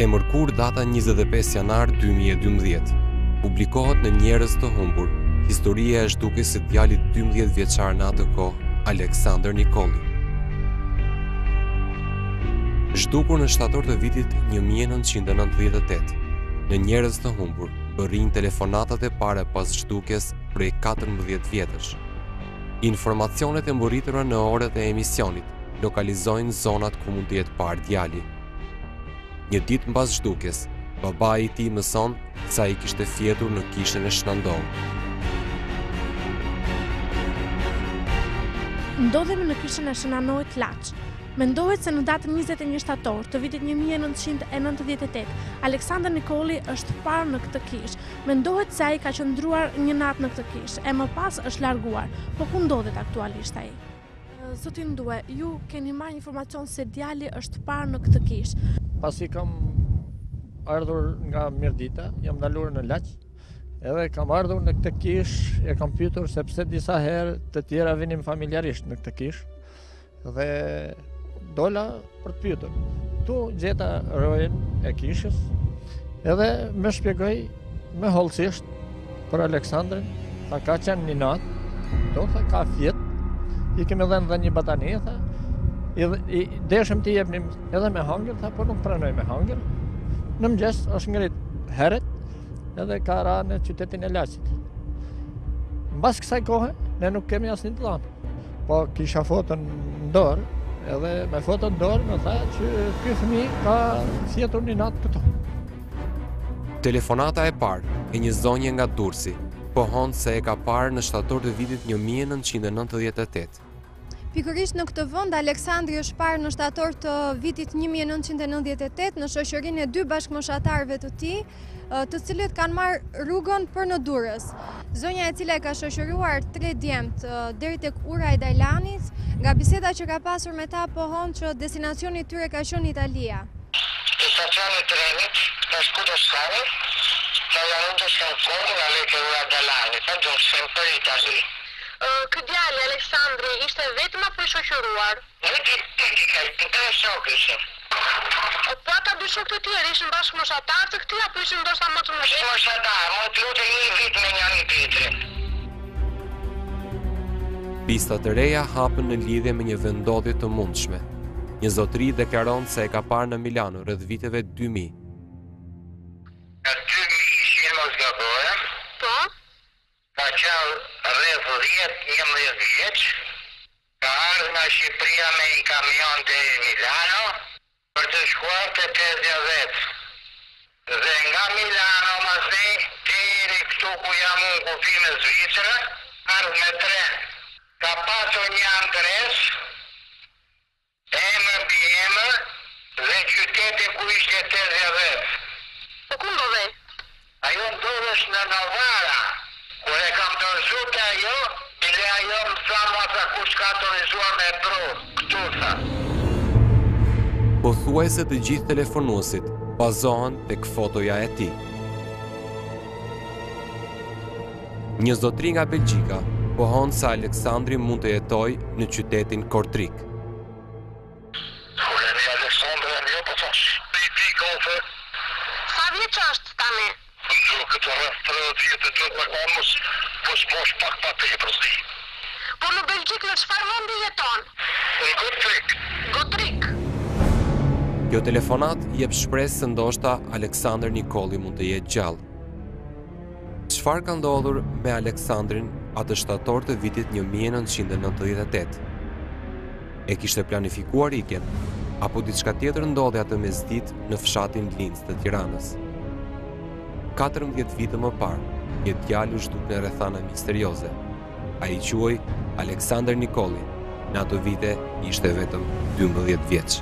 E mërkur data 25 janar 2012. Publikohet në Njerëz të humbur, historia e zhdukjes së djalit 12 vjeçar në atë kohë, Aleksandr Nikolli. Zhdukur në shtator të vitit 1998, në Njerëz të humbur, bërin telefonatat e para pas zhdukjes prej 14 vjetësh. Informacionet e mbërritura në orët e emisionit lokalizojnë zonat ku mund të jetë parë djali. Një ditë mbas zhdukjes, babai i tij mëson se ai kishte fjetur në kishën e Shnandov. Ndodhemi në kishën e Shnandovit Laç. Mendohet se në datën 21 shtator të vitit 1998, Aleksandr Nikolli është parë në këtë kishë. Mendohet se ai ka qëndruar një natë në këtë kishë, e më pas është larguar. Po ku ndodhet aktualisht ai? Zotin Due, ju keni marrë informacion se djali është parë në këtë kishë. Pasi kam ardhur nga Mirdita, jam dalur në Laç, edhe kam ardhur në këtë kishë, e kam pyetur sepse disa herë të tjera vinim familjarisht në këtë kishë, dhe dola për të pyetur. Tu gjeta rojen e kishës, edhe më shpjegoi me hollësisht për Aleksandrin, tha ka qenë një natë, do tha ka fjet, i kemi dhënë dhe një batanie, tha, i deshëm t'i jepnim edhe me hangër, tha, por nuk pranoj me hangër. Në mëngjes është ngrit heret, edhe ka ra në qytetin e Laçit. Mbas kësaj kohe, ne nuk kemi asnjë të dhënë. Po kisha foton në dorë, edhe me foton në dorë më tha që ky fëmijë ka fjetur një natë këtu. Telefonata e parë e një zonje nga Durrësi pohon se e ka parë në shtator të vitit 1998. Pikërisht në këtë vend, Aleksandri është parë në shtator të vitit 1998 në shoqërinë e dy bashkëmoshatarëve të tij, të cilët kanë marrë rrugën për në Durrës. Zonja e cila e ka shoqëruar 3 djemt deri tek ura e Dajlanit, nga biseda që ka pasur me ta pohon që destinacioni i tyre ka qenë Italia. Te stacioni i trenit, në shkutës sare, ka janë të shkaktuar nga leke ura Dajlanit, do të shkojnë për Itali. Ky djalë Aleksandri ishte vetëm apo i shoqëruar? Të shokë ishte. Po ata dy shokë të tjerë ishin bashkëmoshatarë të këtij apo ishin ndoshta më të mëdhenj? Bashkëmoshatarë, më të lutem një vit me njëri tjetrin. Pista të reja hapën në lidhje me një vendodhje të mundshme. Një zotëri deklaron se e ka parë në Milano rreth viteve 2000. Në 2000 mos gaboja. Po? Ka qenë rreth 10-11 vjeç, ka ardhur nga Shqipëria me një kamion deri Milano për të shkuar te Tezja. Dhe nga Milano masnej deri këtu ku jam unë kufinë në Zvicër, ardhur me tren. Ka pasur një adres, emër mbi emër dhe qyteti ku ishte Tezja. Po ku ndodhej? Ajo ndodhesh në Novara. Kur e kam dorëzuar te ajo, bile ajo më tha ata kush ka autorizuar me pru, këtu tha. Pothuajse të gjithë telefonuesit bazohen tek fotoja e tij. Një zotëri nga Belgjika pohon se Aleksandri mund të jetojë në qytetin Kortrijk. Kulemi Aleksandri e një po thash, i kofe. Sa vjeç është tani? Këtë rreth 30 vjetë të të mos bosh pak pa tepër zi. Po në Belgjik në çfarë vendi jeton? Në Kortrijk. Kortrijk. Kjo telefonat jep shpresë se ndoshta Aleksandr Nikolli mund të jetë gjallë. Çfarë ka ndodhur me Aleksandrin atë shtator të vitit 1998? E kishte planifikuar ikjen, apo diçka tjetër ndodhi atë mesditë në fshatin Linz të Tiranës? 14 vite më parë, një djalë u zhduk në rrethana misterioze. Ai quhej Aleksandr Nikolli. Në ato vite ishte vetëm 12 vjeç.